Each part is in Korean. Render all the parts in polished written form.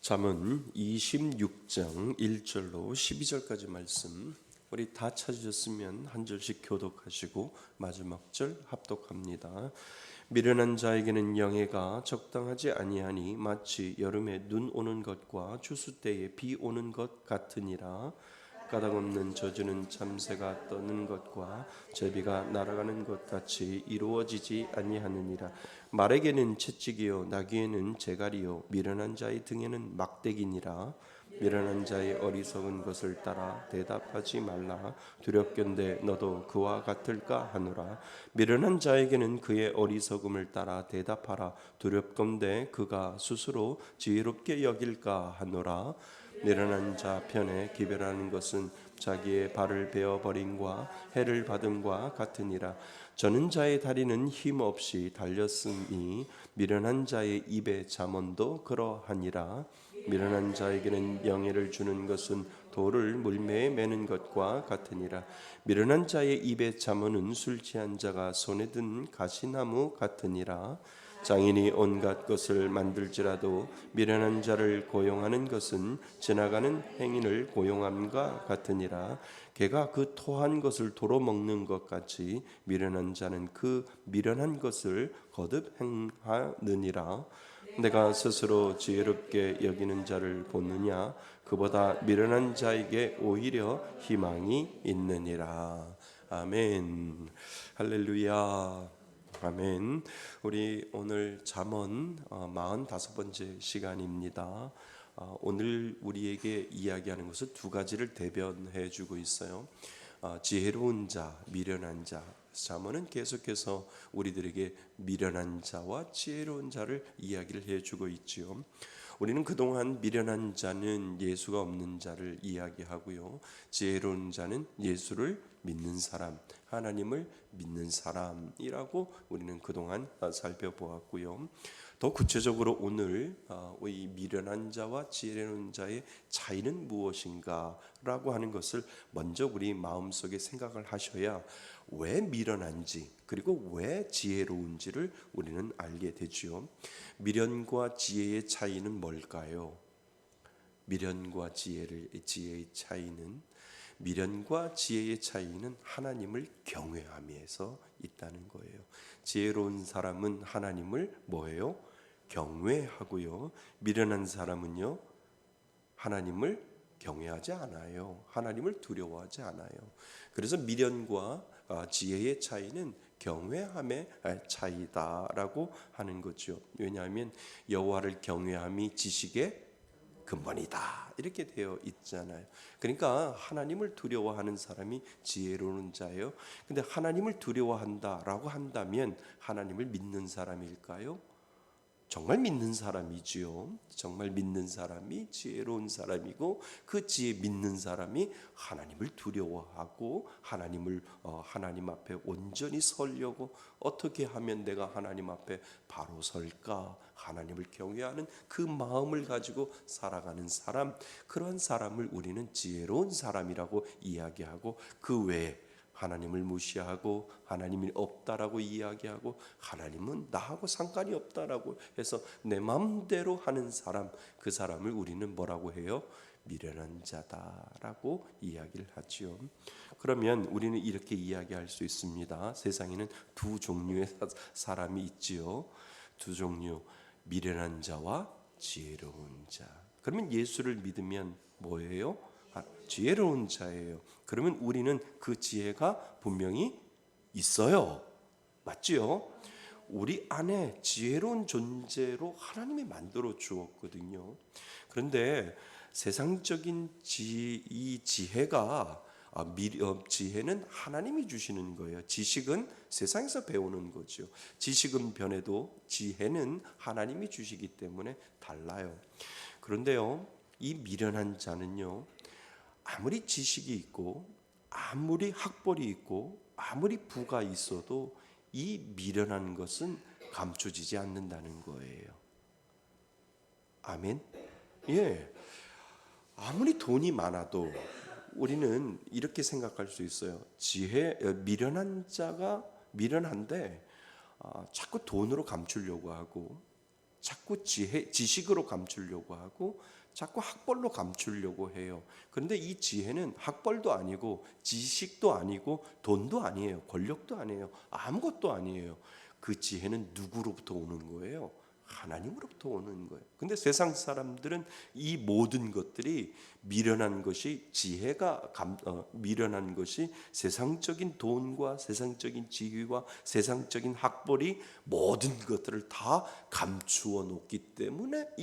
잠언 26장 1절로 12절까지 말씀 우리 다 찾으셨으면 한 절씩 교독하시고 마지막 절 합독합니다. 미련한 자에게는 영예가 적당하지 아니하니 마치 여름에 눈 오는 것과 추수 때에 비 오는 것 같으니라. 까닭없는 저주는 참새가 떠는 것과 제비가 날아가는 것 같이 이루어지지 아니하느니라. 말에게는 채찍이요 나귀에는 재갈이요 미련한 자의 등에는 막대기니라. 미련한 자의 어리석은 것을 따라 대답하지 말라. 두렵건대 너도 그와 같을까 하노라. 미련한 자에게는 그의 어리석음을 따라 대답하라. 두렵건대 그가 스스로 지혜롭게 여길까 하노라. 미련한 자 편에 기별하는 것은 자기의 발을 베어 버림과 해를 받음과 같으니라. 저는 자의 다리는 힘 없이 달렸으니 미련한 자의 입에 잠언도 그러하니라. 미련한 자에게는 영예를 주는 것은 돌을 물매에 매는 것과 같으니라. 미련한 자의 입에 잠언은 술 취한 자가 손에 든 가시나무 같으니라. 장인이 온갖 것을 만들지라도 미련한 자를 고용하는 것은 지나가는 행인을 고용함과 같으니라. 개가 그 토한 것을 도로 먹는 것 같이 미련한 자는 그 미련한 것을 거듭 행하느니라. 내가 스스로 지혜롭게 여기는 자를 보느냐? 그보다 미련한 자에게 오히려 희망이 있느니라. 아멘. 할렐루야. 아멘. 우리 오늘 잠언 45번째 시간입니다. 오늘 우리에게 이야기하는 것은 두 가지를 대변해 주고 있어요. 지혜로운 자, 미련한 자. 잠언은 계속해서 우리들에게 미련한 자와 지혜로운 자를 이야기를 해주고 있지요. 우리는 그동안 미련한 자는 예수가 없는 자를 이야기하고요, 지혜로운 자는 예수를 믿는 사람, 하나님을 믿는 사람이라고 우리는 그동안 살펴보았고요. 더 구체적으로 오늘 이 미련한 자와 지혜로운 자의 차이는 무엇인가라고 하는 것을 먼저 우리 마음속에 생각을 하셔야 왜 미련한지 그리고 왜 지혜로운지를 우리는 알게 되지요. 미련과 지혜의 차이는 뭘까요? 미련과 지혜의 차이는 미련과 지혜의 차이는 하나님을 경외함에서 있다는 거예요. 지혜로운 사람은 하나님을 뭐예요? 경외하고요. 미련한 사람은요, 하나님을 경외하지 않아요. 하나님을 두려워하지 않아요. 그래서 미련과 지혜의 차이는 경외함의 차이다라고 하는 거죠. 왜냐하면 여호와를 경외함이 지식의 근본이다 이렇게 되어 있잖아요. 그러니까 하나님을 두려워하는 사람이 지혜로운 자예요. 근데 하나님을 두려워한다라고 한다면 하나님을 믿는 사람일까요? 정말 믿는 사람이지요. 정말 믿는 사람이 지혜로운 사람이고, 그 지혜 믿는 사람이 하나님을 두려워하고 하나님 앞에 온전히 서려고, 어떻게 하면 내가 하나님 앞에 바로 설까, 하나님을 경외하는 그 마음을 가지고 살아가는 사람, 그런 사람을 우리는 지혜로운 사람이라고 이야기하고, 그 외에 하나님을 무시하고 하나님이 없다라고 이야기하고 하나님은 나하고 상관이 없다라고 해서 내 마음대로 하는 사람, 그 사람을 우리는 뭐라고 해요? 미련한 자다라고 이야기를 하지요. 그러면 우리는 이렇게 이야기할 수 있습니다. 세상에는 두 종류의 사람이 있지요. 두 종류, 미련한 자와 지혜로운 자. 그러면 예수를 믿으면 뭐예요? 지혜로운 자예요. 그러면 우리는 그 지혜가 분명히 있어요. 맞지요? 우리 안에 지혜로운 존재로 하나님이 만들어 주었거든요. 그런데 세상적인 이 지혜가 지혜는 하나님이 주시는 거예요. 지식은 세상에서 배우는 거죠. 지식은 변해도 지혜는 하나님이 주시기 때문에 달라요. 그런데요, 이 미련한 자는요, 아무리 지식이 있고 아무리 학벌이 있고 아무리 부가 있어도 이 미련한 것은 감춰지지 않는다는 거예요. 아멘. 예. 아무리 돈이 많아도 우리는 이렇게 생각할 수 있어요. 미련한 자가 미련한데 자꾸 돈으로 감추려고 하고, 자꾸 지식으로 감추려고 하고 자꾸 학벌로 감추려고 해요. 그런데 이 지혜는 학벌도 아니고 지식도 아니고 돈도 아니에요. 권력도 아니에요. 아무것도 아니에요. 그 지혜는 누구로부터 오는 거예요? 하나님으로부터 오는 거예요. 근데 세상 사람들은 이 모든 것들이 미련한 것이 미련한 것이 세상적인 돈과 세상적인 지위와 세상적인 학벌이 모든 것들을 다 감추어 놓기 때문에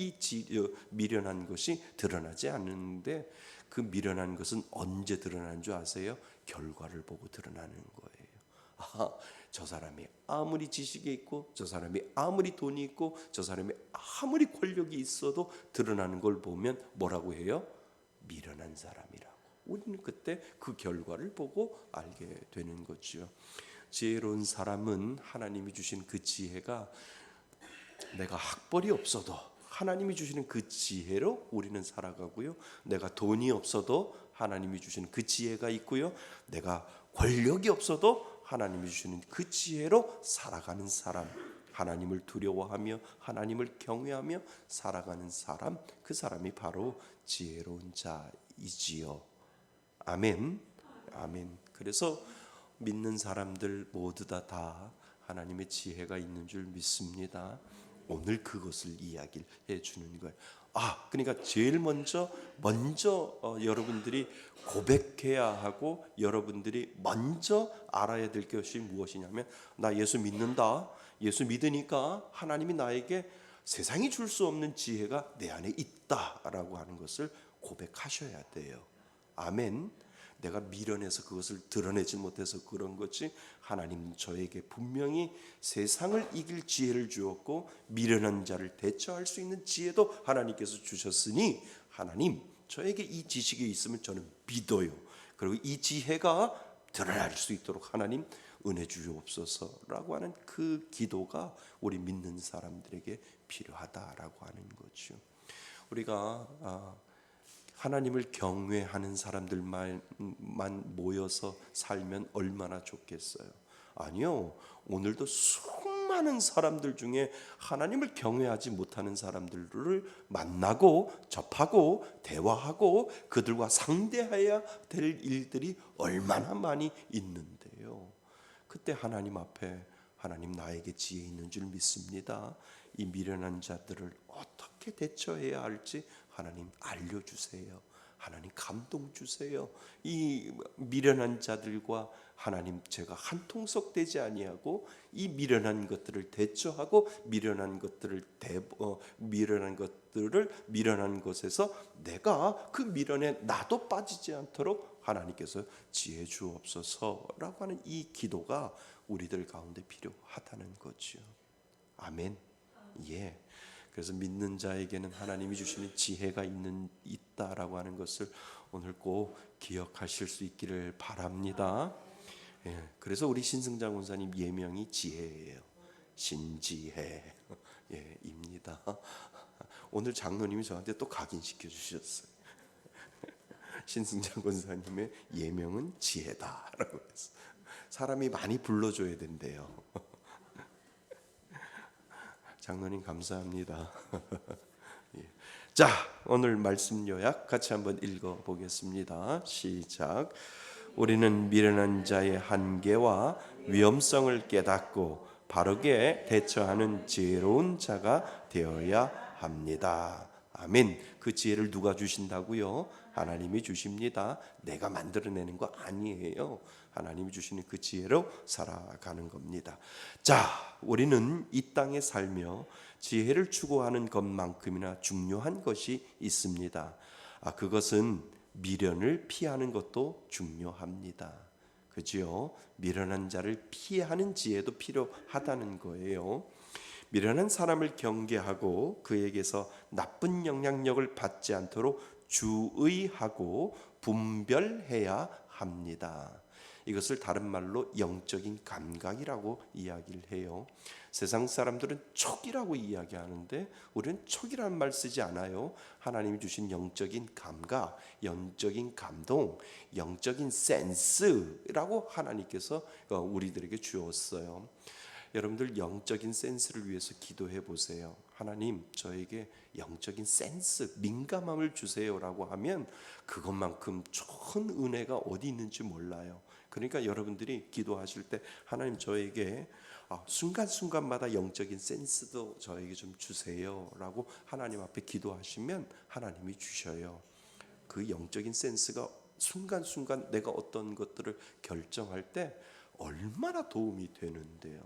미련한 것이 드러나지 않는데, 그 미련한 것은 언제 드러나는 줄 아세요? 결과를 보고 드러나는 거예요. 아, 저 사람이 아무리 지식이 있고 저 사람이 아무리 돈이 있고 저 사람이 아무리 권력이 있어도 드러나는 걸 보면 뭐라고 해요? 미련한 사람이라고. 우리는 그때 그 결과를 보고 알게 되는 거죠. 지혜로운 사람은 하나님이 주신 그 지혜가, 내가 학벌이 없어도 하나님이 주시는 그 지혜로 우리는 살아가고요. 내가 돈이 없어도 하나님이 주시는 그 지혜가 있고요. 내가 권력이 없어도 하나님이 주시는 그 지혜로 살아가는 사람, 하나님을 두려워하며 하나님을 경외하며 살아가는 사람, 그 사람이 바로 지혜로운 자이지요. 아멘. 아멘. 그래서 믿는 사람들 모두 다 하나님의 지혜가 있는 줄 믿습니다. 오늘 그것을 이야기를 해주는 거예요. 그러니까 제일 먼저 여러분들이 고백해야 하고 여러분들이 먼저 알아야 될 것이 무엇이냐면, 나 예수 믿는다. 예수 믿으니까 하나님이 나에게 세상이 줄 수 없는 지혜가 내 안에 있다라고 하는 것을 고백하셔야 돼요. 아멘. 내가 미련해서 그것을 드러내지 못해서 그런 거지, 하나님 저에게 분명히 세상을 이길 지혜를 주었고 미련한 자를 대처할 수 있는 지혜도 하나님께서 주셨으니, 하나님 저에게 이 지식이 있으면 저는 믿어요. 그리고 이 지혜가 드러날 수 있도록 하나님 은혜 주옵소서라고 하는 그 기도가 우리 믿는 사람들에게 필요하다라고 하는 거죠. 우리가 하나님을 경외하는 사람들만 모여서 살면 얼마나 좋겠어요. 아니요, 오늘도 수많은 사람들 중에 하나님을 경외하지 못하는 사람들을 만나고 접하고 대화하고 그들과 상대해야 될 일들이 얼마나 많이 있는데요. 그때 하나님 앞에, 하나님 나에게 지혜 있는 줄 믿습니다. 이 미련한 자들을 어떻게 대처해야 할지 하나님 알려주세요. 하나님 감동 주세요. 이 미련한 자들과 하나님 제가 한 통속 되지 아니하고 이 미련한 것들을 대처하고 미련한 것에서 내가 그 미련에 나도 빠지지 않도록 하나님께서 지혜 주옵소서라고 하는 이 기도가 우리들 가운데 필요하다는 거죠. 아멘. 예. 그래서 믿는 자에게는 하나님이 주시는 지혜가 있다라고 하는 것을 오늘 꼭 기억하실 수 있기를 바랍니다. 예, 그래서 우리 신승장 원사님 예명이 지혜예요. 신지혜 입니다. 오늘 장로님이 저한테 또 각인시켜 주셨어요. 신승장 원사님의 예명은 지혜다라고 해서 사람이 많이 불러줘야 된대요. 장로님 감사합니다. 예. 자, 오늘 말씀 요약 같이 한번 읽어보겠습니다. 시작. 우리는 미련한 자의 한계와 위험성을 깨닫고 바르게 대처하는 지혜로운 자가 되어야 합니다. 아멘. 그 지혜를 누가 주신다고요? 하나님이 주십니다. 내가 만들어내는 거 아니에요. 하나님이 주시는 그 지혜로 살아가는 겁니다. 자, 우리는 이 땅에 살며 지혜를 추구하는 것만큼이나 중요한 것이 있습니다. 그것은 미련을 피하는 것도 중요합니다. 그죠? 미련한 자를 피하는 지혜도 필요하다는 거예요. 미련한 사람을 경계하고 그에게서 나쁜 영향력을 받지 않도록 주의하고 분별해야 합니다. 이것을 다른 말로 영적인 감각이라고 이야기를 해요. 세상 사람들은 촉이라고 이야기하는데 우리는 촉이라는 말 쓰지 않아요. 하나님이 주신 영적인 감각, 영적인 감동, 영적인 센스라고 하나님께서 우리들에게 주었어요. 여러분들 영적인 센스를 위해서 기도해 보세요. 하나님, 저에게 영적인 센스, 민감함을 주세요라고 하면 그것만큼 큰 은혜가 어디 있는지 몰라요. 그러니까 여러분들이 기도하실 때 하나님, 저에게 순간순간마다 영적인 센스도 저에게 좀 주세요라고 하나님 앞에 기도하시면 하나님이 주셔요. 그 영적인 센스가 순간순간 내가 어떤 것들을 결정할 때 얼마나 도움이 되는데요.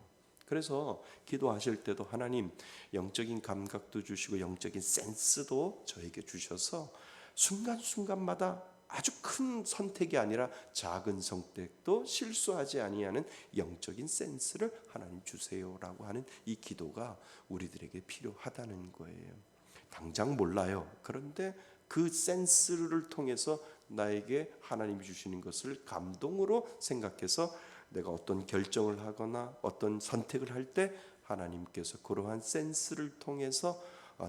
그래서 기도하실 때도 하나님, 영적인 감각도 주시고 영적인 센스도 저에게 주셔서 순간순간마다 아주 큰 선택이 아니라 작은 선택도 실수하지 아니하는 영적인 센스를 하나님 주세요라고 하는 이 기도가 우리들에게 필요하다는 거예요. 당장 몰라요. 그런데 그 센스를 통해서 나에게 하나님이 주시는 것을 감동으로 생각해서 내가 어떤 결정을 하거나 어떤 선택을 할 때 하나님께서 그러한 센스를 통해서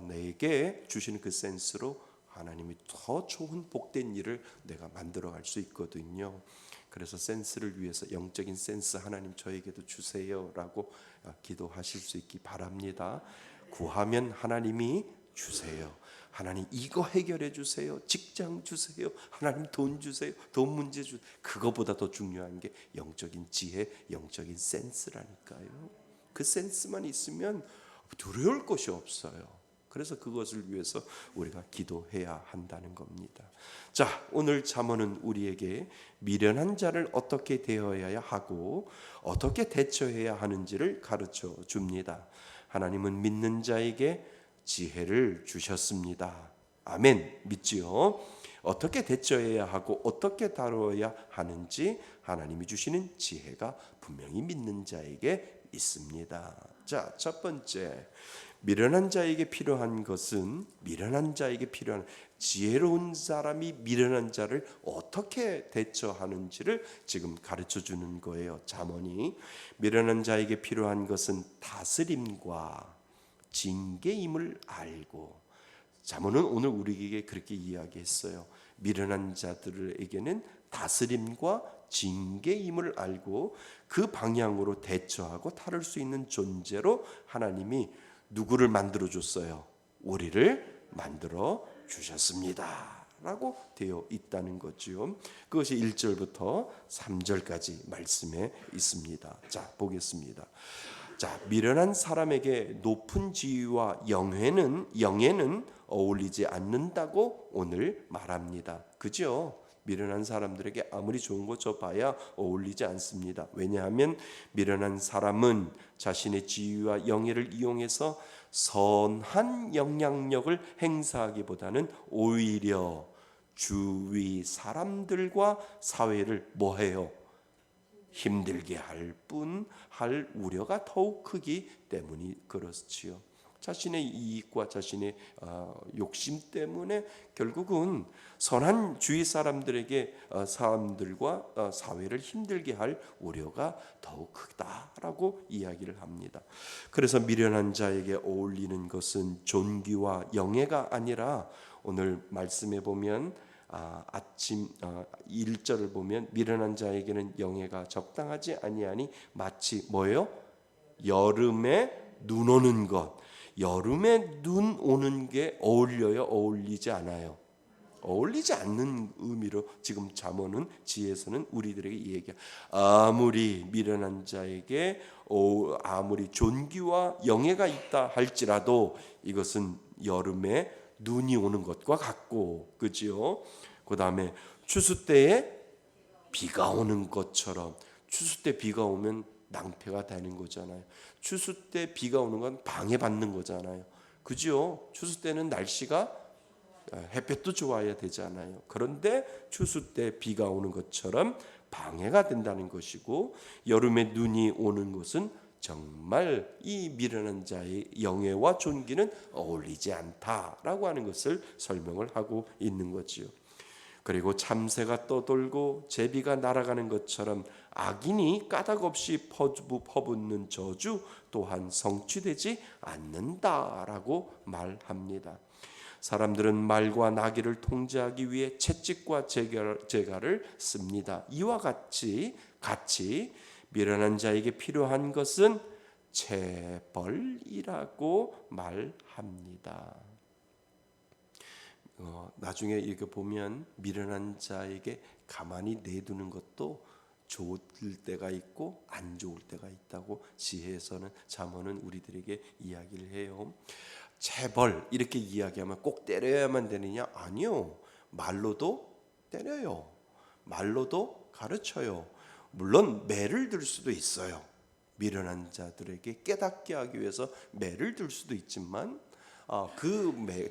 내게 주시는 그 센스로 하나님이 더 좋은 복된 일을 내가 만들어갈 수 있거든요. 그래서 센스를 위해서 영적인 센스 하나님 저에게도 주세요라고 기도하실 수 있기 바랍니다. 구하면 하나님이 주세요. 하나님 이거 해결해 주세요. 직장 주세요. 하나님 돈 주세요. 돈 문제 주세요. 그거보다 더 중요한 게 영적인 지혜, 영적인 센스라니까요. 그 센스만 있으면 두려울 것이 없어요. 그래서 그것을 위해서 우리가 기도해야 한다는 겁니다. 자, 오늘 잠언은 우리에게 미련한 자를 어떻게 대해야 하고 어떻게 대처해야 하는지를 가르쳐 줍니다. 하나님은 믿는 자에게 지혜를 주셨습니다. 아멘. 믿지요? 어떻게 대처해야 하고 어떻게 다뤄야 하는지 하나님이 주시는 지혜가 분명히 믿는 자에게 있습니다. 자, 첫 번째, 미련한 자에게 필요한 것은 지혜로운 사람이 미련한 자를 어떻게 대처하는지를 지금 가르쳐 주는 거예요. 잠언이 미련한 자에게 필요한 것은 다스림과 징계임을 알고, 잠언은 오늘 우리에게 그렇게 이야기했어요. 미련한 자들에게는 다스림과 징계임을 알고 그 방향으로 대처하고 다룰 수 있는 존재로 하나님이 누구를 만들어 줬어요? 우리를 만들어 주셨습니다 라고 되어 있다는 거죠. 그것이 1절부터 3절까지 말씀에 있습니다. 자, 보겠습니다. 자, 미련한 사람에게 높은 지위와 영예는 어울리지 않는다고 오늘 말합니다. 그죠? 미련한 사람들에게 아무리 좋은 거 줘봐야 어울리지 않습니다. 왜냐하면 미련한 사람은 자신의 지위와 영예를 이용해서 선한 영향력을 행사하기보다는 오히려 주위 사람들과 사회를 뭐해요? 힘들게 할 우려가 더욱 크기 때문이 그렇지요. 자신의 이익과 자신의 욕심 때문에 결국은 선한 주위 사람들과 사회를 힘들게 할 우려가 더욱 크다라고 이야기를 합니다. 그래서 미련한 자에게 어울리는 것은 존귀와 영예가 아니라 오늘 말씀에 보면 아침 1절을 보면 미련한 자에게는 영예가 적당하지 아니하니 마치 뭐예요? 여름에 눈 오는 것. 여름에 눈 오는 게 어울려요? 어울리지 않아요? 어울리지 않는 의미로 지금 잠언은 지혜에서는 우리들에게 얘기해요. 아무리 미련한 자에게 아무리 존귀와 영예가 있다 할지라도 이것은 여름에 눈이 오는 것과 같고, 그죠? 그 다음에 추수 때에 비가 오는 것처럼, 추수 때 비가 오면 낭패가 되는 거잖아요. 추수 때 비가 오는 건 방해받는 거잖아요. 그죠? 추수 때는 날씨가 햇볕도 좋아야 되잖아요. 그런데 추수 때 비가 오는 것처럼 방해가 된다는 것이고, 여름에 눈이 오는 것은 정말 이 미련한 자의 영예와 존귀는 어울리지 않다라고 하는 것을 설명을 하고 있는 거지요. 그리고 참새가 떠돌고 제비가 날아가는 것처럼 악인이 까닭 없이 퍼붓는 저주 또한 성취되지 않는다라고 말합니다. 사람들은 말과 나귀를 통제하기 위해 채찍과 제갈을 씁니다. 이와 같이 미련한 자에게 필요한 것은 체벌이라고 말합니다. 나중에 이렇게 보면 미련한 자에게 가만히 내두는 것도 좋을 때가 있고 안 좋을 때가 있다고 지혜에서는 잠언은 우리들에게 이야기를 해요. 체벌 이렇게 이야기하면 꼭 때려야만 되느냐? 아니요. 말로도 때려요. 말로도 가르쳐요. 물론 매를 들 수도 있어요. 미련한 자들에게 깨닫게 하기 위해서 매를 들 수도 있지만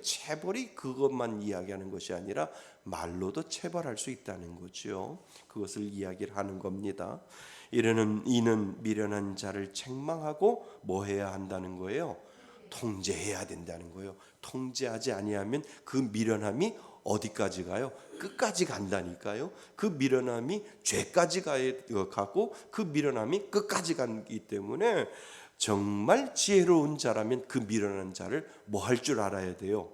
체벌이 그것만 이야기하는 것이 아니라 말로도 체벌할 수 있다는 거죠. 그것을 이야기를 하는 겁니다. 이는 미련한 자를 책망하고 뭐 해야 한다는 거예요? 통제해야 된다는 거예요. 통제하지 아니하면 그 미련함이 어디까지 가요? 끝까지 간다니까요. 그 미련함이 죄까지 가고 그 미련함이 끝까지 가기 때문에 정말 지혜로운 자라면 그 미련한 자를 뭐 할 줄 알아야 돼요?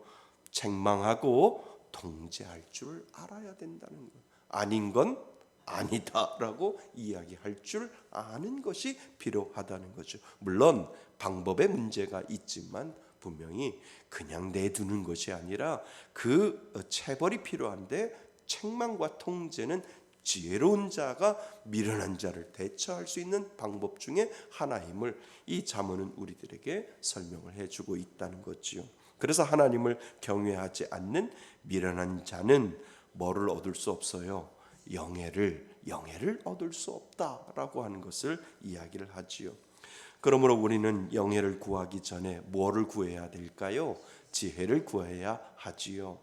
책망하고 통제할 줄 알아야 된다는 거예요. 아닌 건 아니다라고 이야기할 줄 아는 것이 필요하다는 거죠. 물론 방법에 문제가 있지만 분명히 그냥 내두는 것이 아니라 그 체벌이 필요한데 책망과 통제는 지혜로운 자가 미련한 자를 대처할 수 있는 방법 중에 하나임을 이 잠언은 우리들에게 설명을 해주고 있다는 거지요. 그래서 하나님을 경외하지 않는 미련한 자는 뭐를 얻을 수 없어요? 영예를 얻을 수 없다라고 하는 것을 이야기를 하지요. 그러므로 우리는 영예를 구하기 전에 뭐를 구해야 될까요? 지혜를 구해야 하지요.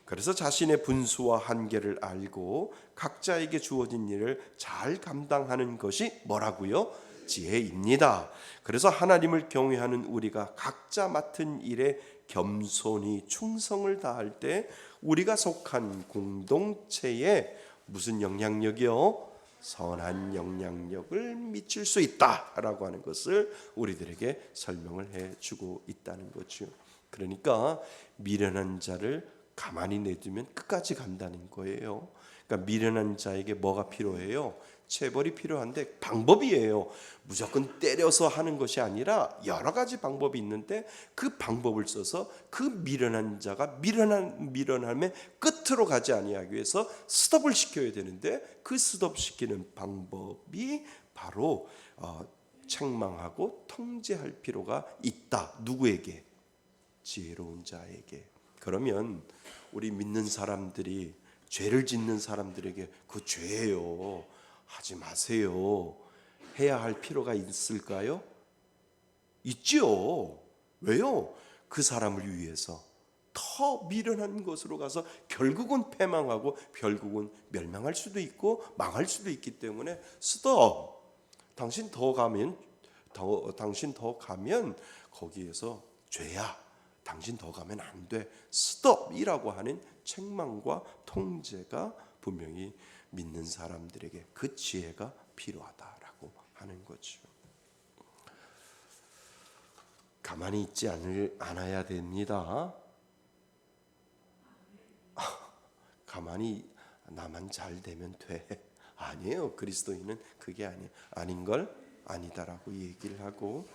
그래서 자신의 분수와 한계를 알고 각자에게 주어진 일을 잘 감당하는 것이 뭐라고요? 지혜입니다. 그래서 하나님을 경외하는 우리가 각자 맡은 일에 겸손히 충성을 다할 때 우리가 속한 공동체에 무슨 영향력이요? 선한 영향력을 미칠 수 있다라고 하는 것을 우리들에게 설명을 해주고 있다는 거죠. 그러니까 미련한 자를 가만히 내두면 끝까지 간다는 거예요. 그러니까 미련한 자에게 뭐가 필요해요? 체벌이 필요한데 방법이에요. 무조건 때려서 하는 것이 아니라 여러 가지 방법이 있는데 그 방법을 써서 그 미련한 자가 미련함의 끝으로 가지 아니하기 위해서 스톱을 시켜야 되는데 그 스톱시키는 방법이 바로 책망하고 통제할 필요가 있다. 누구에게? 지혜로운 자에게. 그러면 우리 믿는 사람들이 죄를 짓는 사람들에게 그 죄예요, 하지 마세요, 해야 할 필요가 있을까요? 있지요. 왜요? 그 사람을 위해서 더 미련한 것으로 가서 결국은 패망하고 결국은 멸망할 수도 있고 망할 수도 있기 때문에 스톱. 당신 더 가면 거기에서 죄야. 당신 더 가면 안 돼. 스톱이라고 하는 책망과 통제가 분명히 믿는 사람들에게 그 지혜가 필요하다라고 하는 거죠. 가만히 있지 않아야 됩니다. 가만히 나만 잘 되면 돼. 아니에요. 그리스도인은 그게 아닌 걸 아니다라고 얘기를 하고,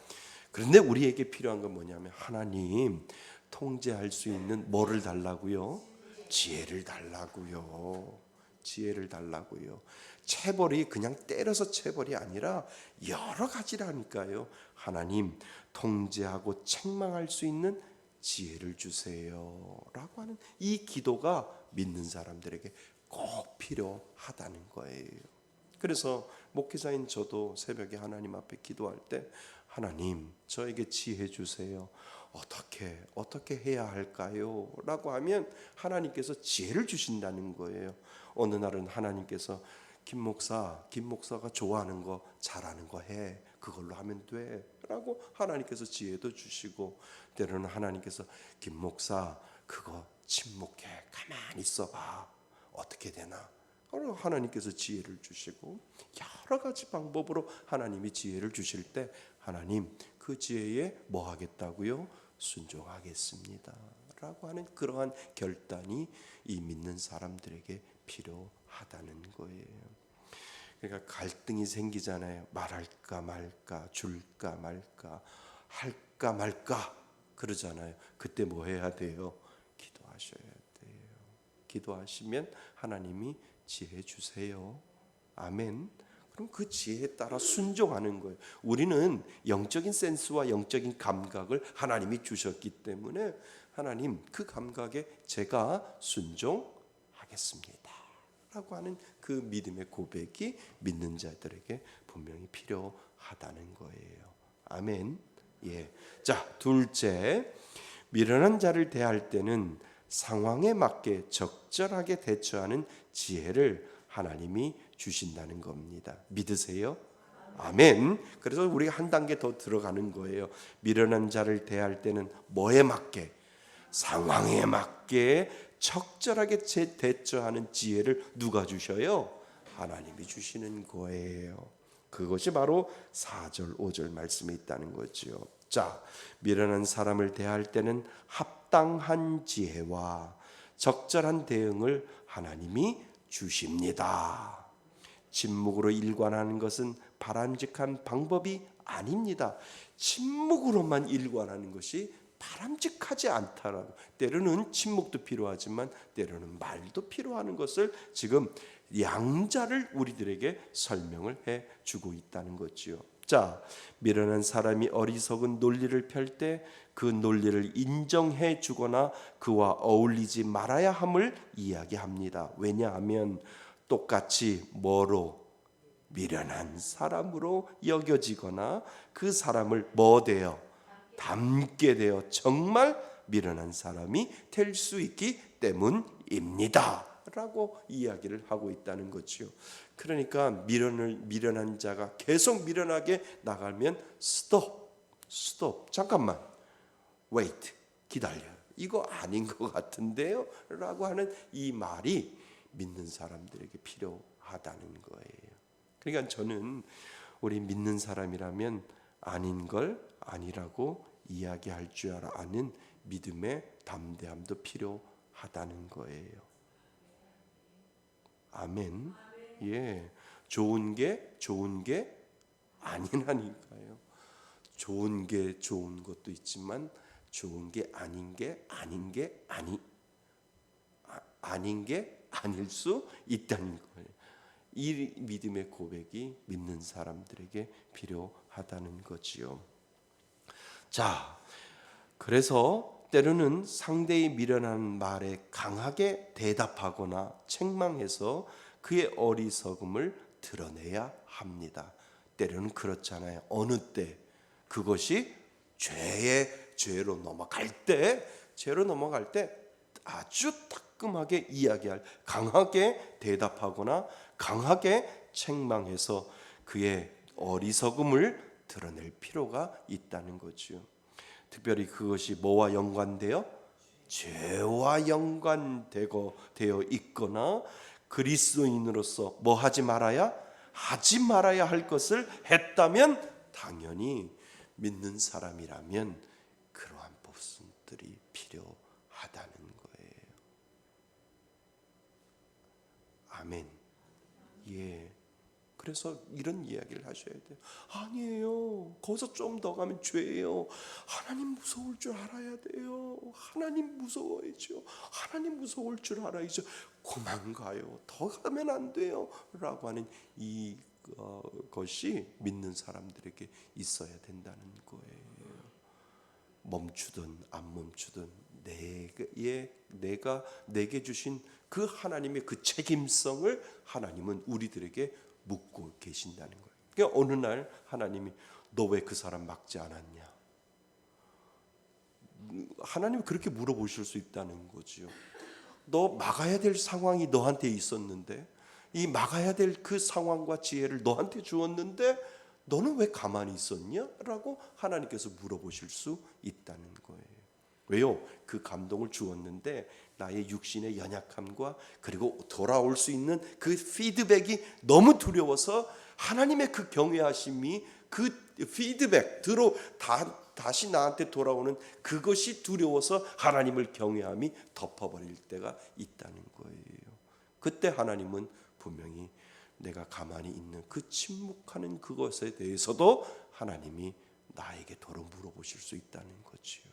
그런데 우리에게 필요한 건 뭐냐면 하나님 통제할 수 있는 뭐를 달라고요? 지혜를 달라고요. 지혜를 달라고요. 체벌이 그냥 때려서 체벌이 아니라 여러 가지라니까요. 하나님 통제하고 책망할 수 있는 지혜를 주세요 라고 하는 이 기도가 믿는 사람들에게 꼭 필요하다는 거예요. 그래서 목회자인 저도 새벽에 하나님 앞에 기도할 때 하나님 저에게 지혜 주세요. 어떻게 해야 할까요? 라고 하면 하나님께서 지혜를 주신다는 거예요. 어느 날은 하나님께서 김 목사가 좋아하는 거 잘하는 거 해. 그걸로 하면 돼. 라고 하나님께서 지혜도 주시고, 때로는 하나님께서 김 목사 그거 침묵해. 가만히 있어봐. 어떻게 되나? 하나님께서 지혜를 주시고, 여러 가지 방법으로 하나님이 지혜를 주실 때 하나님 그 지혜에 뭐 하겠다고요? 순종하겠습니다 라고 하는 그러한 결단이 이 믿는 사람들에게 필요하다는 거예요. 그러니까 갈등이 생기잖아요. 말할까 말까, 줄까 말까, 할까 말까 그러잖아요. 그때 뭐 해야 돼요? 기도하셔야 돼요. 기도하시면 하나님이 지혜 주세요. 아멘. 그럼 그 지혜에 따라 순종하는 거예요. 우리는 영적인 센스와 영적인 감각을 하나님이 주셨기 때문에 하나님 그 감각에 제가 순종하겠습니다 라고 하는 그 믿음의 고백이 믿는 자들에게 분명히 필요하다는 거예요. 아멘. 예. 자, 둘째, 미련한 자를 대할 때는 상황에 맞게 적절하게 대처하는 지혜를 하나님이 주신다는 겁니다. 믿으세요? 아멘. 그래서 우리가 한 단계 더 들어가는 거예요. 미련한 자를 대할 때는 뭐에 맞게? 상황에 맞게 적절하게 대처하는 지혜를 누가 주셔요? 하나님이 주시는 거예요. 그것이 바로 4절 5절 말씀에 있다는 거죠. 자, 미련한 사람을 대할 때는 합당한 지혜와 적절한 대응을 하나님이 주십니다. 침묵으로 일관하는 것은 바람직한 방법이 아닙니다. 침묵으로만 일관하는 것이 바람직하지 않다라고. 때로는 침묵도 필요하지만 때로는 말도 필요한 것을 지금 양자를 우리들에게 설명을 해주고 있다는 거지요. 자, 미련한 사람이 어리석은 논리를 펼 때 그 논리를 인정해 주거나 그와 어울리지 말아야 함을 이야기합니다. 왜냐하면 똑같이 뭐로? 미련한 사람으로 여겨지거나 그 사람을 뭐 돼요? 닮게 되어 정말 미련한 사람이 될 수 있기 때문입니다 라고 이야기를 하고 있다는 거죠. 그러니까 미련한 자가 계속 미련하게 나가면 스톱 잠깐만 wait 기다려 이거 아닌 것 같은데요 라고 하는 이 말이 믿는 사람들에게 필요하다는 거예요. 그러니까 저는 우리 믿는 사람이라면 아닌 걸 아니라고 이야기할 줄 아는 믿음의 담대함도 필요하다는 거예요. 아멘. 예, 좋은 게 아니라니까요. 좋은 게 좋은 것도 있지만 좋은 게 아닌 게 아닐 수 있다는 거예요. 이 믿음의 고백이 믿는 사람들에게 필요하다는 거지요. 자, 그래서 때로는 상대의 미련한 말에 강하게 대답하거나 책망해서 그의 어리석음을 드러내야 합니다. 때로는 그렇잖아요. 어느 때 그것이 죄로 넘어갈 때 아주 따끔하게 이야기할, 강하게 대답하거나 강하게 책망해서 그의 어리석음을 드러낼 필요가 있다는 거죠. 특별히 그것이 뭐와 연관되어? 죄와 연관되어 있거나 그리스도인으로서 뭐 하지 말아야 할 것을 했다면 당연히 믿는 사람이라면 그러한 모습들이 필요하다는 거예요. 아멘. 예. 그래서 이런 이야기를 하셔야 돼요. 아니에요. 거기서 좀 더 가면 죄예요. 하나님 무서울 줄 알아야 돼요. 하나님 무서워야죠. 하나님 무서울 줄 알아야죠. 그만 가요. 더 가면 안 돼요. 라고 하는 것이 믿는 사람들에게 있어야 된다는 거예요. 멈추든 안 멈추든 내게 주신 그 하나님의 그 책임성을 하나님은 우리들에게 묻고 계신다는 거예요. 그러니까 어느 날 하나님이 너 왜 그 사람 막지 않았냐? 하나님이 그렇게 물어보실 수 있다는 거죠. 너 막아야 될 상황이 너한테 있었는데 이 막아야 될 그 상황과 지혜를 너한테 주었는데 너는 왜 가만히 있었냐? 라고 하나님께서 물어보실 수 있다는 거예요. 왜요? 그 감동을 주었는데 나의 육신의 연약함과 그리고 돌아올 수 있는 그 피드백이 너무 두려워서 하나님의 그 경외하심이 그 피드백으로 다시 나한테 돌아오는 그것이 두려워서 하나님을 경외함이 덮어버릴 때가 있다는 거예요. 그때 하나님은 분명히 내가 가만히 있는 그 침묵하는 그것에 대해서도 하나님이 나에게 도로 물어보실 수 있다는 거지요.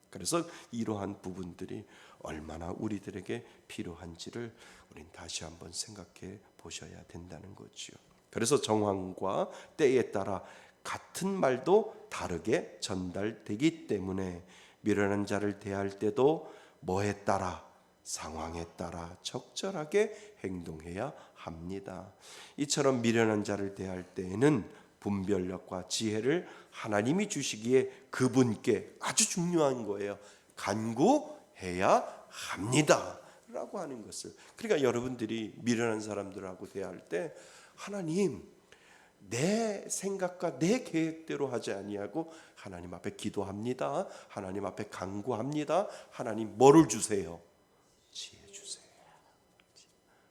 그래서 이러한 부분들이 얼마나 우리들에게 필요한지를 우린 다시 한번 생각해 보셔야 된다는 거지요. 그래서 정황과 때에 따라 같은 말도 다르게 전달되기 때문에 미련한 자를 대할 때도 뭐에 따라, 상황에 따라 적절하게 행동해야 합니다. 이처럼 미련한 자를 대할 때에는 분별력과 지혜를 하나님이 주시기에 그분께 아주 중요한 거예요. 간구해야 합니다 라고 하는 것을. 그러니까 여러분들이 미련한 사람들하고 대할 때 하나님, 내 생각과 내 계획대로 하지 아니하고 하나님 앞에 기도합니다. 하나님 앞에 간구합니다. 하나님 뭐를 주세요? 지혜 주세요.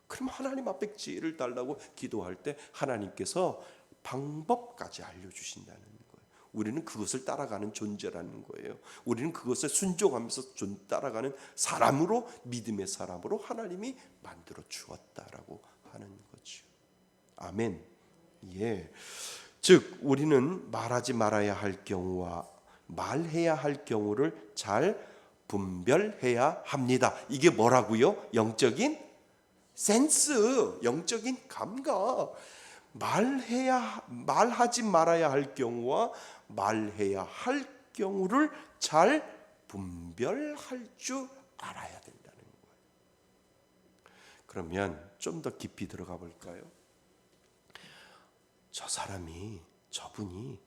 그럼 하나님 앞에 지혜를 달라고 기도할 때 하나님께서 방법까지 알려주신다는 거예요. 우리는 그것을 따라가는 존재라는 거예요. 우리는 그것에 순종하면서 따라가는 사람으로, 믿음의 사람으로 하나님이 만들어 주었다라고 하는 거죠. 아멘. 예. 즉 우리는 말하지 말아야 할 경우와 말해야 할 경우를 잘 분별해야 합니다. 이게 뭐라고요? 영적인 센스, 영적인 감각. 말하지 말아야 할 경우와 말해야 할 경우를 잘 분별할 줄 알아야 된다는 거예요. 그러면 좀 더 깊이 들어가 볼까요? 저분이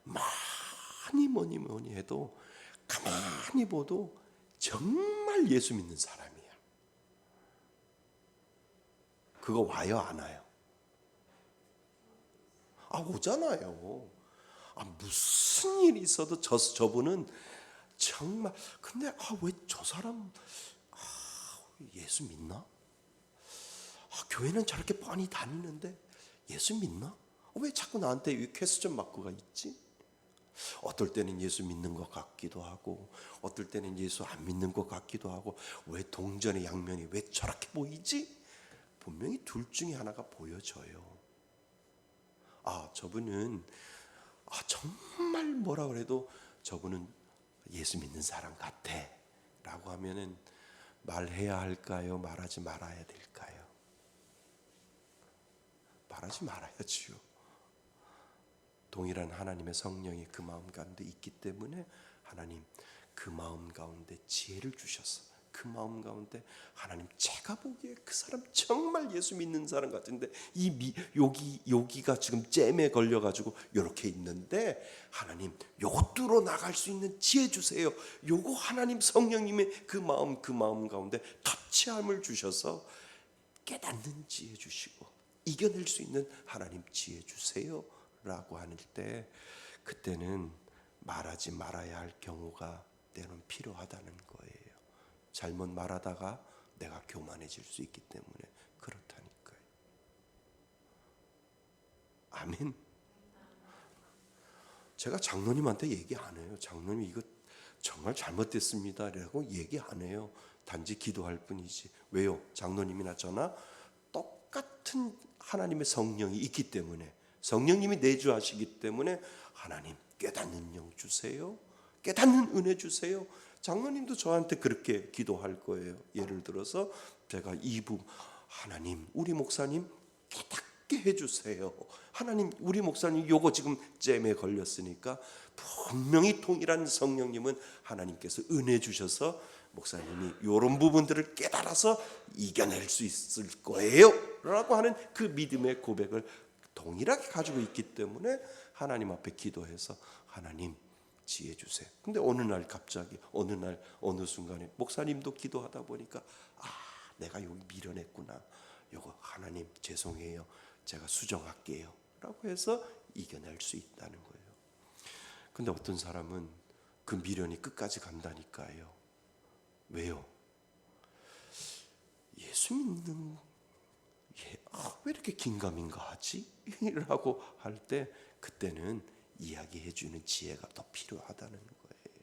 많이 뭐니 해도 가만히 봐도 정말 예수 믿는 사람이야. 그거 와요, 안 와요? 오잖아요. 무슨 일이 있어도 저분은 정말, 근데 왜 저 사람 예수 믿나? 교회는 저렇게 뻔히 다니는데 예수 믿나? 왜 자꾸 나한테 이 퀘스천 마크가 있지? 어떨 때는 예수 믿는 것 같기도 하고 어떨 때는 예수 안 믿는 것 같기도 하고 왜 동전의 양면이 왜 저렇게 보이지? 분명히 둘 중에 하나가 보여져요. 저분은 정말 뭐라 그래도 저분은 예수 믿는 사람 같아 라고 하면은 말해야 할까요? 말하지 말아야 될까요? 말하지 말아야지요. 동일한 하나님의 성령이 그 마음 가운데 있기 때문에 하나님 그 마음 가운데 지혜를 주셔서 그 마음 가운데 하나님 제가 보기에 그 사람 정말 예수 믿는 사람 같은데 여기가 지금 잼에 걸려가지고 이렇게 있는데 하나님 요거 뚫어 나갈 수 있는 지혜 주세요. 요거 하나님 성령님의 그 마음 가운데 터치함을 주셔서 깨닫는 지혜 주시고 이겨낼 수 있는 하나님 지혜 주세요 라고 할 때 그때는 말하지 말아야 할 경우가 때로는 필요하다는 거예요. 잘못 말하다가 내가 교만해질 수 있기 때문에 그렇다니까요. 아멘. 제가 장로님한테 얘기 안 해요. 장로님 이거 정말 잘못됐습니다 라고 얘기 안 해요. 단지 기도할 뿐이지. 왜요? 장로님이나 저나 똑같은 하나님의 성령이 있기 때문에 성령님이 내주하시기 때문에 하나님 깨닫는 영 주세요. 깨닫는 은혜 주세요. 장로님도 저한테 그렇게 기도할 거예요. 예를 들어서 제가 하나님 우리 목사님 깨닫게 해주세요. 하나님 우리 목사님 요거 지금 잼에 걸렸으니까 분명히 동일한 성령님은 하나님께서 은혜 주셔서 목사님이 이런 부분들을 깨달아서 이겨낼 수 있을 거예요 라고 하는 그 믿음의 고백을 동일하게 가지고 있기 때문에 하나님 앞에 기도해서 하나님 지혜 주세요. 근데 어느 날 갑자기 어느 순간에 목사님도 기도하다 보니까 내가 여기 미련했구나. 요거 하나님 죄송해요. 제가 수정할게요 라고 해서 이겨낼 수 있다는 거예요. 근데 어떤 사람은 그 미련이 끝까지 간다니까요. 왜요? 예수 믿는 왜 이렇게 긴가민가 하지? 라고 할 때 그때는 이야기해 주는 지혜가 더 필요하다는 거예요.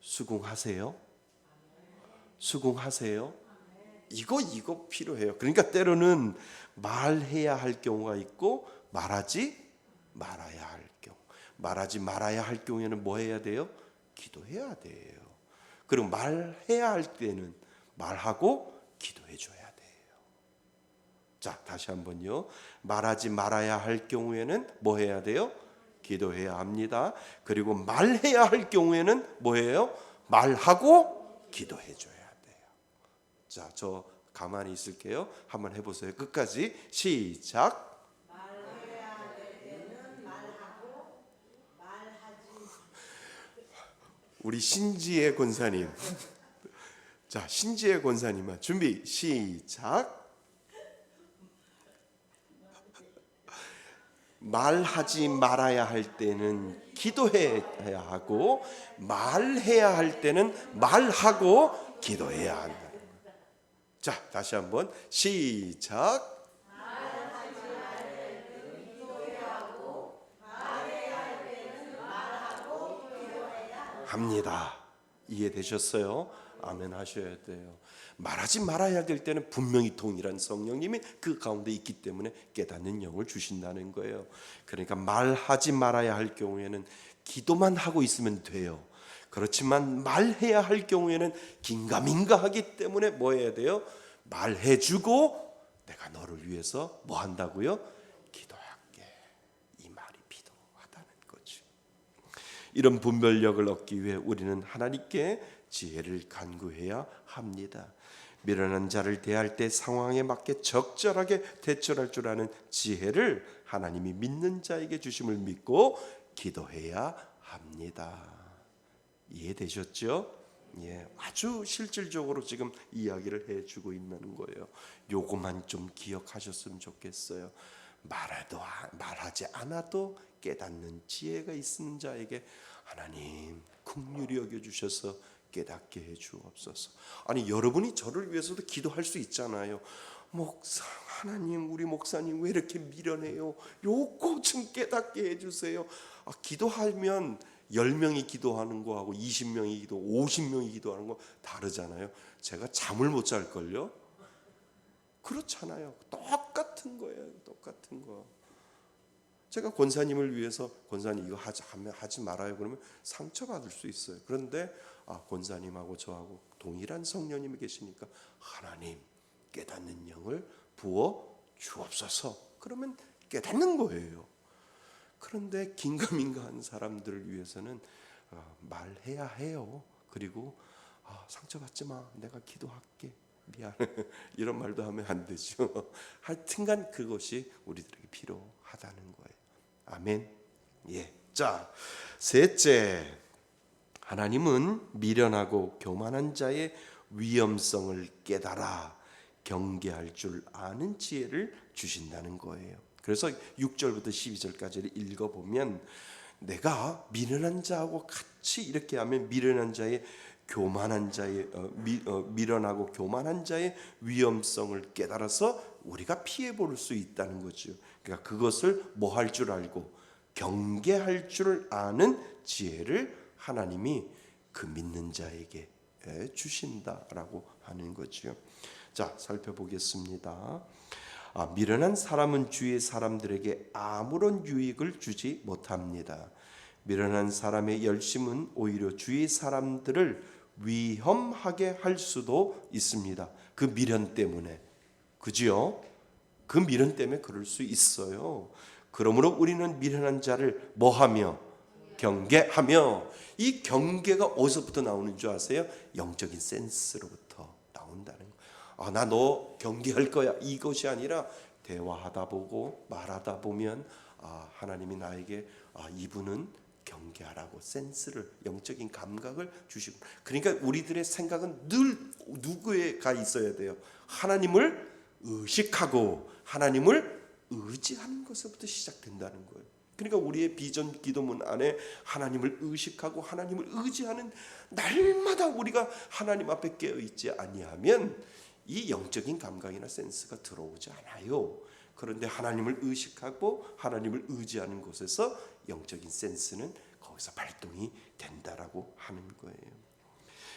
수긍하세요? 수긍하세요? 이거 필요해요. 그러니까 때로는 말해야 할 경우가 있고 말하지 말아야 할 경우. 말하지 말아야 할 경우에는 뭐 해야 돼요? 기도해야 돼요. 그리고 말해야 할 때는 말하고 기도해 줘야 돼요. 자, 다시 한번요. 말하지 말아야 할 경우에는 뭐 해야 돼요? 기도해야 합니다. 그리고 말해야 할 경우에는 뭐예요? 말하고 기도해 줘야 돼요. 자, 저 가만히 있을게요. 한번 해보세요. 끝까지 시작. 말해야 할 때는 말하고 말하지. 우리 신지혜 권사님. 자, 신지혜 권사님아 준비 시작. 말하지 말아야 할 때는 기도해야 하고 말해야 할 때는 말하고 기도해야 한다. 자, 다시 한번 시작. 합니다. 이해되셨어요? 아멘 하셔야 돼요. 말하지 말아야 될 때는 분명히 동일한 성령님이 그 가운데 있기 때문에 깨닫는 영을 주신다는 거예요. 그러니까 말하지 말아야 할 경우에는 기도만 하고 있으면 돼요. 그렇지만 말해야 할 경우에는 긴가민가 하기 때문에 뭐 해야 돼요? 말해주고 내가 너를 위해서 뭐 한다고요? 기도할게. 이 말이 필요하다는 거죠. 이런 분별력을 얻기 위해 우리는 하나님께 지혜를 간구해야 합니다. 미련한 자를 대할 때 상황에 맞게 적절하게 대처할 줄 아는 지혜를 하나님이 믿는 자에게 주심을 믿고 기도해야 합니다. 이해되셨죠? 예, 아주 실질적으로 지금 이야기를 해주고 있는 거예요. 요거만 좀 기억하셨으면 좋겠어요. 말하지 않아도 깨닫는 지혜가 있는 자에게 하나님 긍휼히 여겨주셔서 깨닫게 해 주옵소서. 아니 여러분이 저를 위해서도 기도할 수 있잖아요. 목사 하나님 우리 목사님 왜 이렇게 미련해요? 요거 좀 깨닫게 해주세요. 기도하면 10명이 기도하는 거하고 20명이 기도, 50명이 기도하는 거 다르잖아요. 제가 잠을 못 잘걸요? 그렇잖아요. 똑같은 거예요. 똑같은 거. 제가 권사님을 위해서 권사님 이거 하지 말아요 그러면 상처받을 수 있어요. 그런데 권사님하고 저하고 동일한 성령님이 계시니까 하나님 깨닫는 영을 부어 주옵소서. 그러면 깨닫는 거예요. 그런데 긴가민가한 사람들을 위해서는 말해야 해요. 그리고 상처받지 마. 내가 기도할게. 미안. 이런 말도 하면 안 되죠. 하여튼간 그것이 우리들에게 필요하다는 거예요. 아멘. 예. 자, 셋째. 하나님은 미련하고 교만한 자의 위험성을 깨달아 경계할 줄 아는 지혜를 주신다는 거예요. 그래서 6절부터 12절까지를 읽어보면 내가 미련한 자하고 같이 이렇게 하면 미련한 자의 미련하고 교만한 자의 위험성을 깨달아서 우리가 피해 볼 수 있다는 거죠. 그러니까 그것을 뭐 할 줄 알고 경계할 줄 아는 지혜를 하나님이 그 믿는 자에게 주신다라고 하는 거죠. 자, 살펴보겠습니다. 미련한 사람은 주위의 사람들에게 아무런 유익을 주지 못합니다. 미련한 사람의 열심은 오히려 주위 사람들을 위험하게 할 수도 있습니다. 그 미련 때문에. 그지요? 그 미련 때문에 그럴 수 있어요. 그러므로 우리는 미련한 자를 뭐하며? 경계하며. 이 경계가 어디서부터 나오는 줄 아세요? 영적인 센스로부터 나온다는 거예요. 나 너 경계할 거야. 이것이 아니라 대화하다 보고 말하다 보면 하나님이 나에게 이분은 경계하라고 센스를 영적인 감각을 주시고. 그러니까 우리들의 생각은 늘 누구에가 있어야 돼요? 하나님을 의식하고 하나님을 의지하는 것부터 시작된다는 거예요. 그러니까 우리의 비전 기도문 안에 하나님을 의식하고 하나님을 의지하는 날마다 우리가 하나님 앞에 깨어 있지 아니하면 이 영적인 감각이나 센스가 들어오지 않아요. 그런데 하나님을 의식하고 하나님을 의지하는 곳에서 영적인 센스는 거기서 발동이 된다라고 하는 거예요.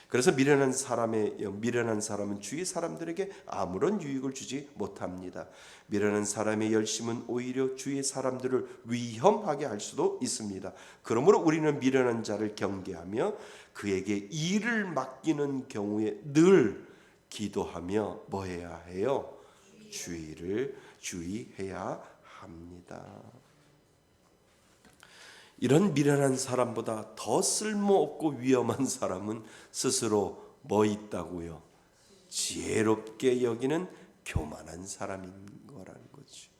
그래서 미련한 사람은 주위 사람들에게 아무런 유익을 주지 못합니다. 미련한 사람의 열심은 오히려 주위 사람들을 위험하게 할 수도 있습니다. 그러므로 우리는 미련한 자를 경계하며 그에게 일을 맡기는 경우에 늘 기도하며 뭐 해야 해요? 주의해야 합니다. 이런 미련한 사람보다 더 쓸모없고 위험한 사람은 스스로 뭐 있다고요? 지혜롭게 여기는 교만한 사람인 거라는 거죠.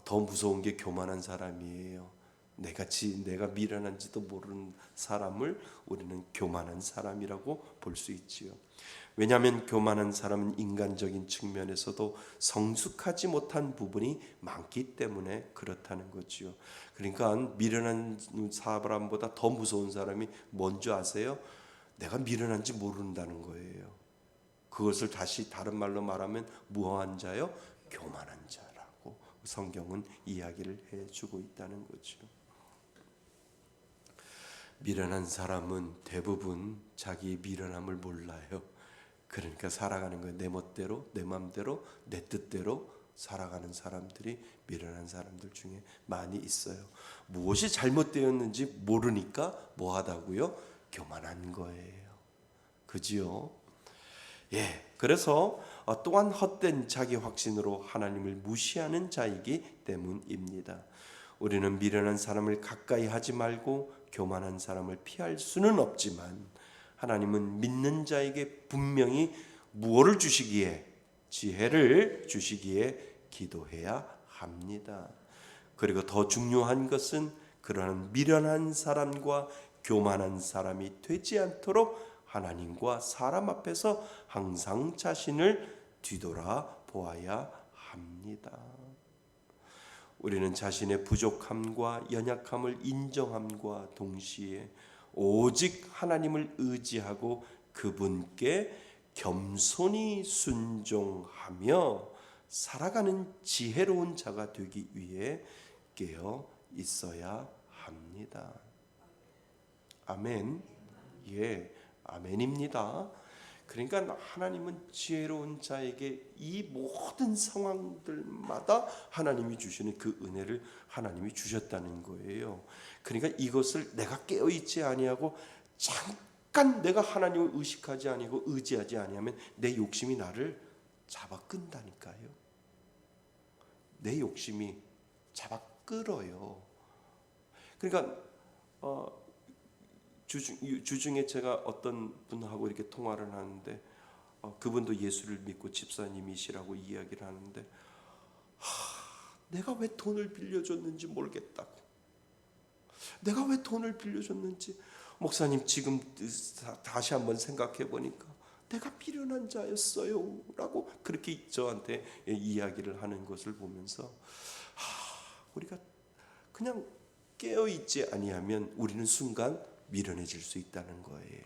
더 무서운 게 교만한 사람이에요. 내가 미련한지도 모르는 사람을 우리는 교만한 사람이라고 볼 수 있지요. 왜냐하면 교만한 사람은 인간적인 측면에서도 성숙하지 못한 부분이 많기 때문에 그렇다는 거지요. 그러니까 미련한 사람보다 더 무서운 사람이 뭔지 아세요? 내가 미련한지 모른다는 거예요. 그것을 다시 다른 말로 말하면 무어한 자요? 교만한 자라고 성경은 이야기를 해주고 있다는 거죠. 미련한 사람은 대부분 자기 미련함을 몰라요. 그러니까 살아가는 거예요. 내 멋대로, 내 마음대로, 내 뜻대로 살아가는 사람들이 미련한 사람들 중에 많이 있어요. 무엇이 잘못되었는지 모르니까 뭐하다고요? 교만한 거예요. 그지요? 예. 그래서 또한 헛된 자기 확신으로 하나님을 무시하는 자이기 때문입니다. 우리는 미련한 사람을 가까이 하지 말고 교만한 사람을 피할 수는 없지만 하나님은 믿는 자에게 분명히 무엇을 주시기에 지혜를 주시기에 기도해야 합니다. 그리고 더 중요한 것은 그러한 미련한 사람과 교만한 사람이 되지 않도록 하나님과 사람 앞에서 항상 자신을 뒤돌아보아야 합니다. 우리는 자신의 부족함과 연약함을 인정함과 동시에 오직 하나님을 의지하고 그분께 겸손히 순종하며 살아가는 지혜로운 자가 되기 위해 깨어 있어야 합니다. 아멘. 예, 아멘입니다. 그러니까 하나님은 지혜로운 자에게 이 모든 상황들마다 하나님이 주시는 그 은혜를 하나님이 주셨다는 거예요. 그러니까 이것을 내가 깨어있지 아니하고 잠깐 내가 하나님을 의식하지 아니고 의지하지 아니하면 내 욕심이 나를 잡아 끈다니까요. 내 욕심이 잡아 끌어요. 그러니까 주중에 제가 어떤 분하고 이렇게 통화를 하는데 그분도 예수를 믿고 집사님이시라고 이야기를 하는데 내가 왜 돈을 빌려줬는지 모르겠다고. 내가 왜 돈을 빌려줬는지 목사님 지금 다시 한번 생각해 보니까 내가 미련한 자였어요 라고 그렇게 저한테 이야기를 하는 것을 보면서 우리가 그냥 깨어있지 아니하면 우리는 순간 미련해질 수 있다는 거예요.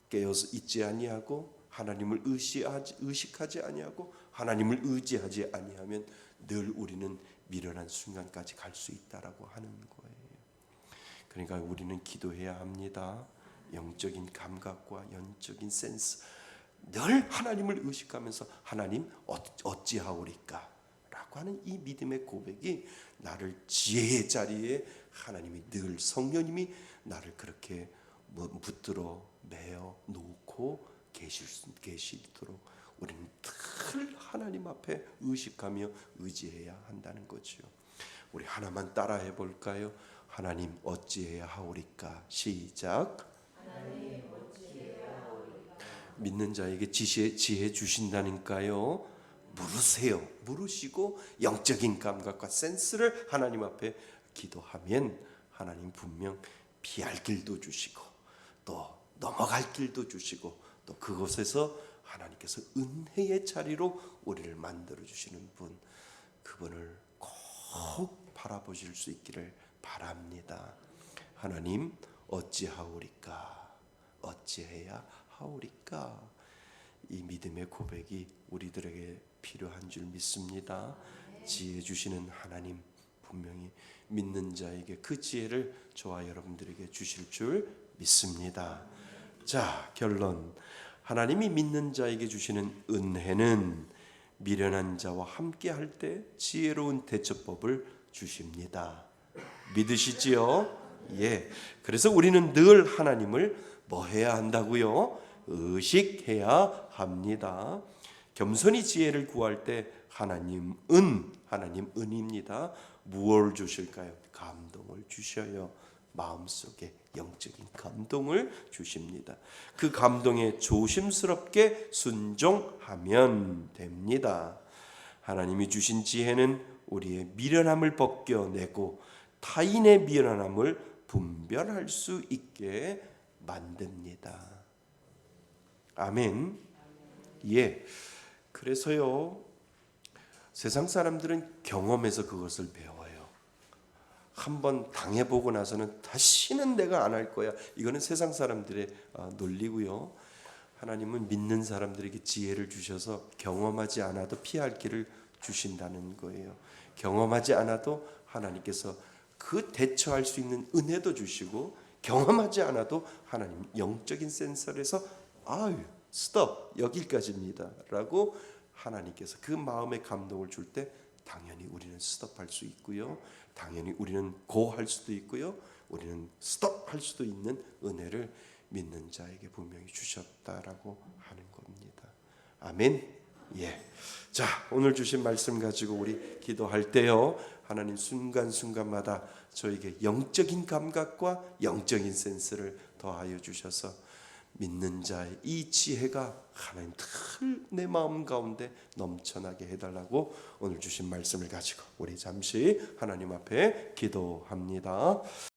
깨어서 있지 아니하고 하나님을 의식하지 아니하고 하나님을 의지하지 아니하면 늘 우리는 미련한 순간까지 갈 수 있다라고 하는 거예요. 그러니까 우리는 기도해야 합니다. 영적인 감각과 영적인 센스 늘 하나님을 의식하면서 하나님 어찌하오리까 라고 하는 이 믿음의 고백이 나를 지혜의 자리에 하나님이 늘 성령님이 나를 그렇게 붙들어 매어 놓고 계시도록 우리는 늘 하나님 앞에 의식하며 의지해야 한다는 거죠. 우리 하나만 따라해 볼까요? 하나님 어찌해야 하오리까? 시작. 하나님 어찌해야 하오리까? 믿는 자에게 지혜 주신다니까요. 물으세요. 물으시고 영적인 감각과 센스를 하나님 앞에 기도하면 하나님 분명 피할 길도 주시고 또 넘어갈 길도 주시고 또 그곳에서 하나님께서 은혜의 자리로 우리를 만들어 주시는 분, 그분을 꼭 바라보실 수 있기를 바랍니다. 하나님 어찌하오리까? 어찌해야 하오리까? 이 믿음의 고백이 우리들에게 필요한 줄 믿습니다. 지혜 주시는 하나님 분명히 믿는 자에게 그 지혜를 저와 여러분들에게 주실 줄 믿습니다. 자, 결론. 하나님이 믿는 자에게 주시는 은혜는 미련한 자와 함께 할 때 지혜로운 대처법을 주십니다. 믿으시지요? 예. 그래서 우리는 늘 하나님을 뭐 해야 한다고요? 의식해야 합니다. 겸손히 지혜를 구할 때 하나님 은입니다. 무엇을 주실까요? 감동을 주셔요. 마음속에 영적인 감동을 주십니다. 그 감동에 조심스럽게 순종하면 됩니다. 하나님이 주신 지혜는 우리의 미련함을 벗겨내고 타인의 미련함을 분별할 수 있게 만듭니다. 아멘. 예. 그래서요, 세상 사람들은 경험에서 그것을 배워요. 한번 당해보고 나서는 다시는 내가 안 할 거야. 이거는 세상 사람들의 논리고요. 하나님은 믿는 사람들에게 지혜를 주셔서 경험하지 않아도 피할 길을 주신다는 거예요. 경험하지 않아도 하나님께서 그 대처할 수 있는 은혜도 주시고, 경험하지 않아도 하나님 영적인 센서에서 스톱, 여기까지입니다 라고 하나님께서 그 마음의 감동을 줄 때 당연히 우리는 스톱할 수 있고요, 당연히 우리는 고할 수도 있고요, 우리는 스톱할 수도 있는 은혜를 믿는 자에게 분명히 주셨다라고 하는 겁니다. 아멘. 예. 자, 오늘 주신 말씀 가지고 우리 기도할 때요, 하나님 순간순간마다 저에게 영적인 감각과 영적인 센스를 더하여 주셔서 믿는 자의 이 지혜가 하나님 늘 내 마음 가운데 넘쳐나게 해달라고 오늘 주신 말씀을 가지고 우리 잠시 하나님 앞에 기도합니다.